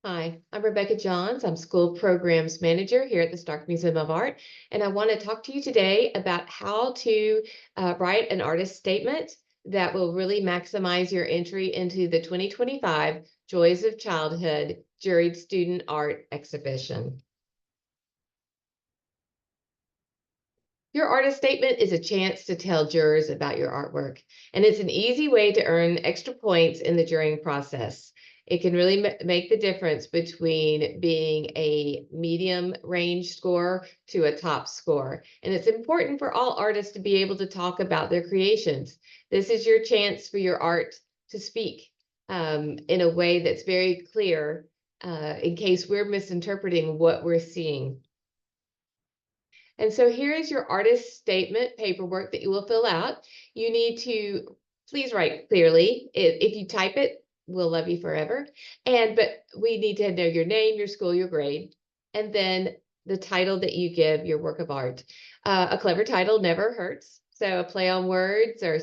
Hi, I'm Rebecca Johns. I'm School Programs Manager here at the Stark Museum of Art, and I want to talk to you today about how to write an artist statement that will really maximize your entry into the 2025 Joys of Childhood Juried Student Art Exhibition. Your artist statement is a chance to tell jurors about your artwork, and it's an easy way to earn extra points in the jurying process. It can really make the difference between being a medium range score to a top score. And it's important for all artists to be able to talk about their creations. This is your chance for your art to speak in a way that's very clear in case we're misinterpreting what we're seeing. And so here is your artist statement paperwork that you will fill out. You need to please write clearly. If you type it, we'll love you forever. But we need to know your name, your school, your grade, and then the title that you give your work of art. A clever title never hurts. So a play on words or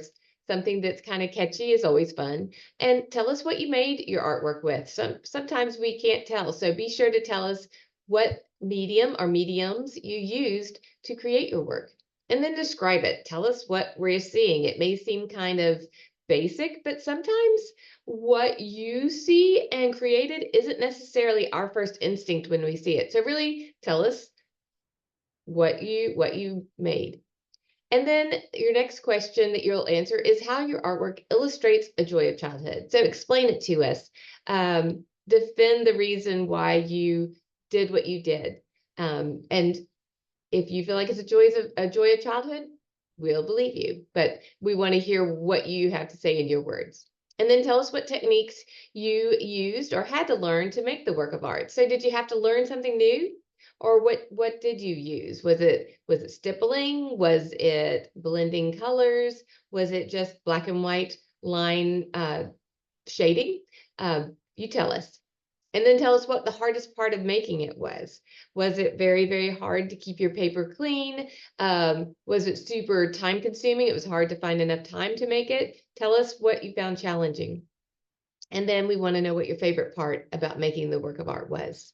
something that's kind of catchy is always fun. And tell us what you made your artwork with. Sometimes we can't tell. So be sure to tell us what medium or mediums you used to create your work. And then describe it. Tell us what we're seeing. It may seem kind of basic, but sometimes what you see and created isn't necessarily our first instinct when we see it. So really tell us what you made. And then your next question that you'll answer is how your artwork illustrates a joy of childhood. So explain it to us. Defend the reason why you did what you did. And if you feel like it's a joy of childhood, we'll believe you. But we want to hear what you have to say in your words. And then tell us what techniques you used or had to learn to make the work of art. So did you have to learn something new? Or what did you use? Was it stippling? Was it blending colors? Was it just black and white line shading? You tell us. And then tell us what the hardest part of making it was. Was it very, very hard to keep your paper clean? Was it super time consuming? It was hard to find enough time to make it. Tell us what you found challenging. And then we want to know what your favorite part about making the work of art was.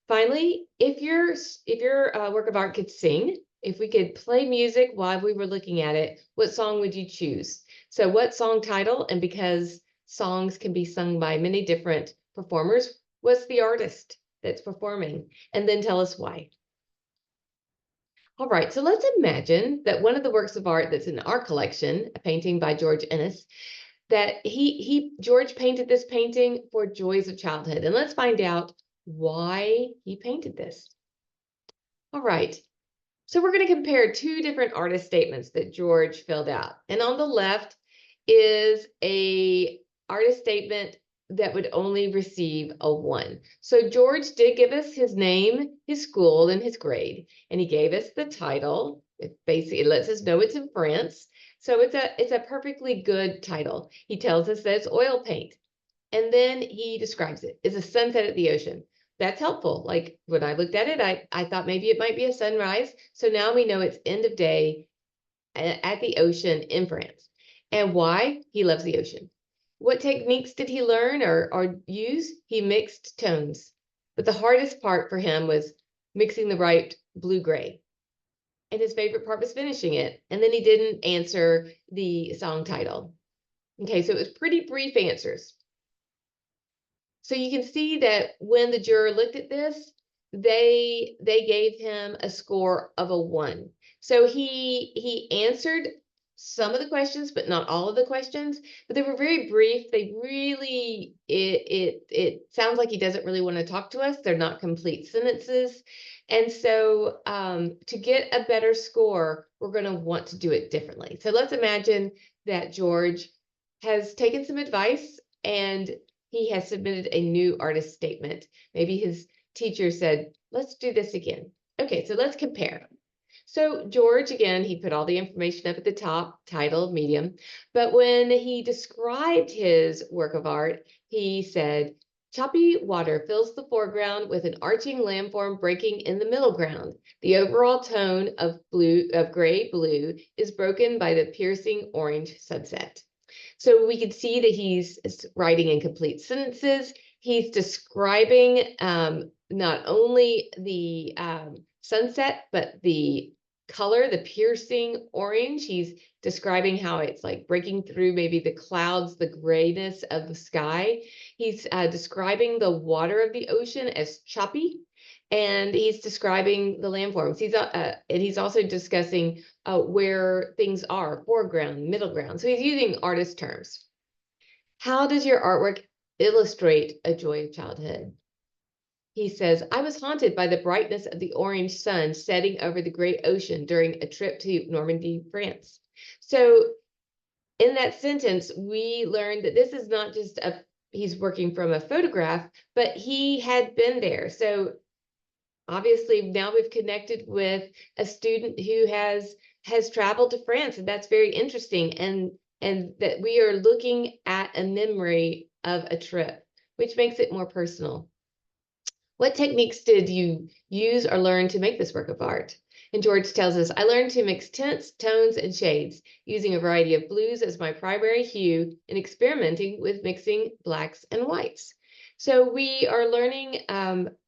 Finally, if your work of art could sing, if we could play music while we were looking at it, what song would you choose? So what song title, and because songs can be sung by many different performers, what's the artist that's performing? And then tell us why. All right, so let's imagine that one of the works of art that's in our collection, a painting by George Ennis, that George painted this painting for joys of childhood. And let's find out why he painted this. All right, so we're going to compare two different artist statements that George filled out. And on the left is a artist statement that would only receive a 1. So George did give us his name, his school, and his grade, and he gave us the title. It basically lets us know it's in France. So it's a perfectly good title. He tells us that it's oil paint. And then he describes it as a sunset at the ocean. That's helpful. Like when I looked at it, I thought maybe it might be a sunrise. So now we know it's end of day at the ocean in France. And why? He loves the ocean. What techniques did he learn or use? He mixed tones. But the hardest part for him was mixing the right blue-gray. And his favorite part was finishing it. And then he didn't answer the song title. Okay, so it was pretty brief answers. So you can see that when the juror looked at this, they gave him a score of a 1. So he answered some of the questions, but not all of the questions. But they were very brief. They really it sounds like he doesn't really want to talk to us. They're not complete sentences. And so to get a better score, we're going to want to do it differently. So let's imagine that George has taken some advice and he has submitted a new artist statement. Maybe his teacher said, let's do this again. Okay, so let's compare. So George, again, he put all the information up at the top, title, medium. But when he described his work of art, he said, choppy water fills the foreground with an arching landform breaking in the middle ground. The overall tone of gray blue is broken by the piercing orange sunset. So we can see that he's writing in complete sentences. He's describing not only the sunset, but the color, the piercing orange. He's describing how it's like breaking through maybe the clouds, the grayness of the sky. He's describing the water of the ocean as choppy, and he's describing the landforms. And he's also discussing where things are, foreground, middle ground. So he's using artist terms. How does your artwork illustrate a joy of childhood? He says, I was haunted by the brightness of the orange sun setting over the great ocean during a trip to Normandy, France. So in that sentence, we learned that this is not just he's working from a photograph, but he had been there. So obviously now we've connected with a student who has traveled to France, and that's very interesting. And that we are looking at a memory of a trip, which makes it more personal. What techniques did you use or learn to make this work of art? And George tells us, I learned to mix tints, tones, and shades, using a variety of blues as my primary hue and experimenting with mixing blacks and whites. So we are learning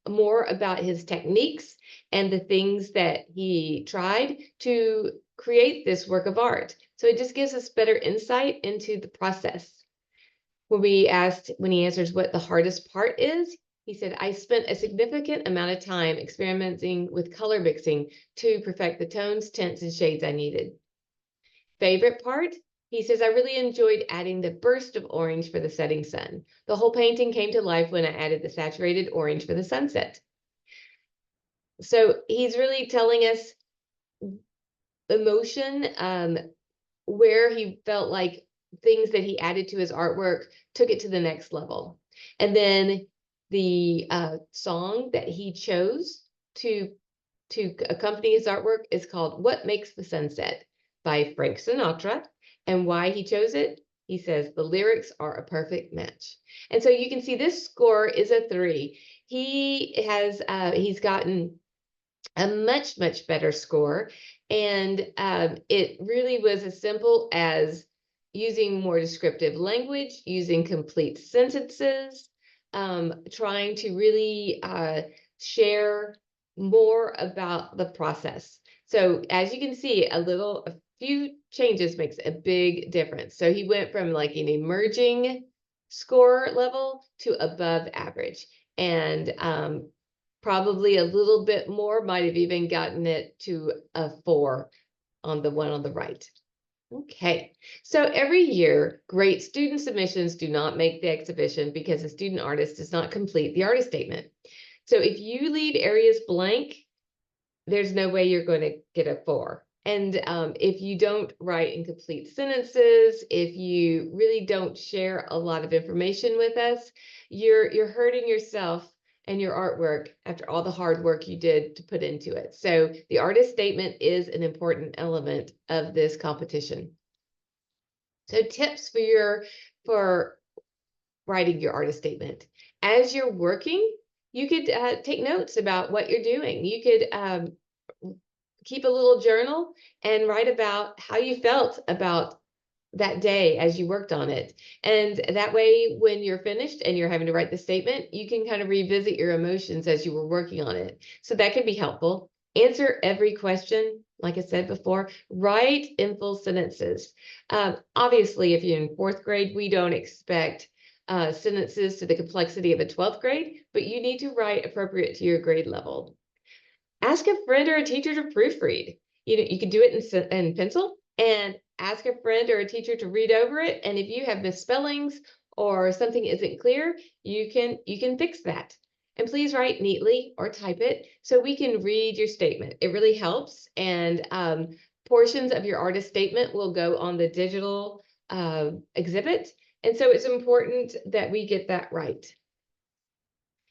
more about his techniques and the things that he tried to create this work of art. So it just gives us better insight into the process. When he answers what the hardest part is, he said, I spent a significant amount of time experimenting with color mixing to perfect the tones, tints, and shades I needed. Favorite part? He says, I really enjoyed adding the burst of orange for the setting sun. The whole painting came to life when I added the saturated orange for the sunset. So he's really telling us emotion, where he felt like things that he added to his artwork took it to the next level. And then the song that he chose to accompany his artwork is called What Makes the Sunset by Frank Sinatra. And why he chose it, he says, the lyrics are a perfect match. And so you can see this score is a 3. He's gotten a much, much better score. And it really was as simple as using more descriptive language, using complete sentences, trying to really share more about the process. So as you can see, a few changes makes a big difference. So he went from like an emerging score level to above average. And probably a little bit more, might have even gotten it to a 4 on the one on the right. Okay, so every year, great student submissions do not make the exhibition because the student artist does not complete the artist statement. So if you leave areas blank, there's no way you're going to get a 4. And if you don't write in complete sentences, if you really don't share a lot of information with us, you're hurting yourself and your artwork after all the hard work you did to put into it. So the artist statement is an important element of this competition. So tips for writing your artist statement. As you're working, you could take notes about what you're doing. You could keep a little journal and write about how you felt about that day as you worked on it. And that way, when you're finished and you're having to write the statement, you can kind of revisit your emotions as you were working on it. So that can be helpful. Answer every question. Like I said before, write in full sentences. Obviously, if you're in 4th grade, we don't expect sentences to the complexity of a 12th grade, but you need to write appropriate to your grade level. Ask a friend or a teacher to proofread. You can do it in pencil, and ask a friend or a teacher to read over it. And if you have misspellings or something isn't clear, you can fix that. And please write neatly or type it so we can read your statement. It really helps. And portions of your artist statement will go on the digital exhibit. And so it's important that we get that right.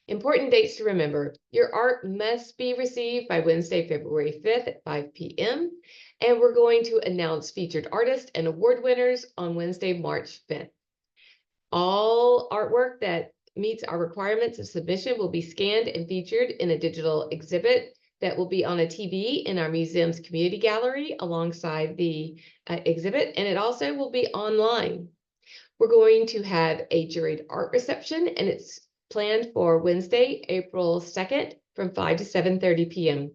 Important dates to remember. Your art must be received by Wednesday, February 5th at 5 p.m. And we're going to announce featured artists and award winners on Wednesday, March 5th. All artwork that meets our requirements of submission will be scanned and featured in a digital exhibit that will be on a TV in our museum's community gallery alongside the exhibit. And it also will be online. We're going to have a juried art reception, and it's planned for Wednesday, April 2nd from 5 to 7:30 p.m.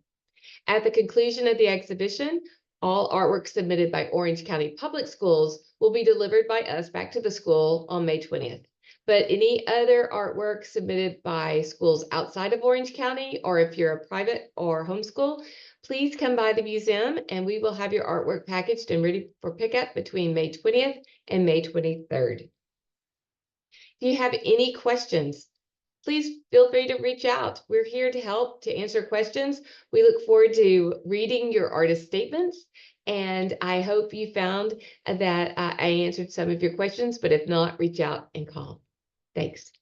At the conclusion of the exhibition, all artwork submitted by Orange County Public Schools will be delivered by us back to the school on May 20th. But any other artwork submitted by schools outside of Orange County, or if you're a private or homeschool, please come by the museum and we will have your artwork packaged and ready for pickup between May 20th and May 23rd. If you have any questions, please feel free to reach out. We're here to help, to answer questions. We look forward to reading your artist statements, and I hope you found that I answered some of your questions, but if not, reach out and call. Thanks.